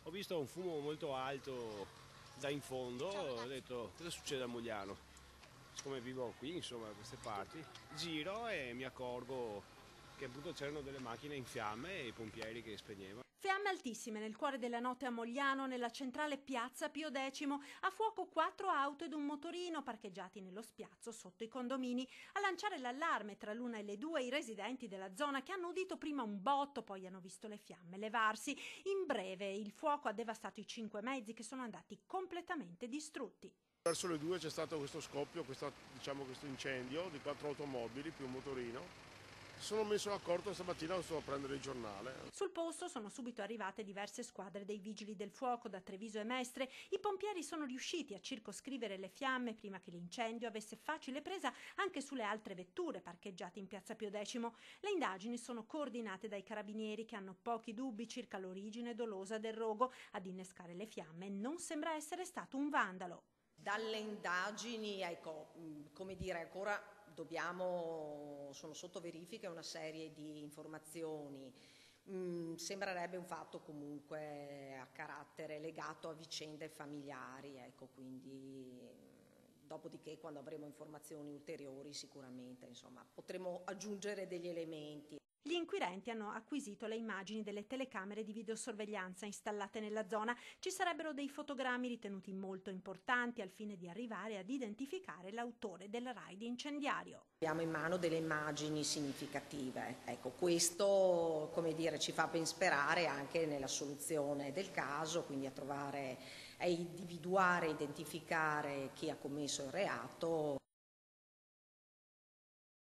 Ho visto un fumo molto alto da in fondo, ho detto cosa succede a Mogliano? Siccome vivo qui, insomma, da queste parti, giro e mi accorgo che appunto c'erano delle macchine in fiamme e i pompieri che spegnevano. Fiamme altissime nel cuore della notte a Mogliano, nella centrale piazza Pio X, a fuoco 4 auto ed un motorino parcheggiati nello spiazzo sotto i condomini. A lanciare l'allarme tra l'una e le due i residenti della zona, che hanno udito prima un botto, poi hanno visto le fiamme levarsi. In breve il fuoco ha devastato i 5 mezzi, che sono andati completamente distrutti. Verso le 2 c'è stato questo scoppio, questo incendio di 4 automobili più un motorino. Mi sono messo d'accordo stamattina, sto a prendere il giornale. Sul posto sono subito arrivate diverse squadre dei vigili del fuoco da Treviso e Mestre. I pompieri sono riusciti a circoscrivere le fiamme prima che l'incendio avesse facile presa anche sulle altre vetture parcheggiate in piazza Pio X. Le indagini sono coordinate dai carabinieri, che hanno pochi dubbi circa l'origine dolosa del rogo. Ad innescare le fiamme non sembra essere stato un vandalo. Dalle indagini, ecco, come dire, ancora sono sotto verifica una serie di informazioni. Sembrerebbe un fatto comunque a carattere legato a vicende familiari, ecco, quindi dopodiché quando avremo informazioni ulteriori sicuramente, insomma, potremo aggiungere degli elementi. Gli inquirenti hanno acquisito le immagini delle telecamere di videosorveglianza installate nella zona. Ci sarebbero dei fotogrammi ritenuti molto importanti al fine di arrivare ad identificare l'autore del raid incendiario. Abbiamo in mano delle immagini significative, ecco, questo, come dire, ci fa ben sperare anche nella soluzione del caso, quindi a individuare, identificare chi ha commesso il reato.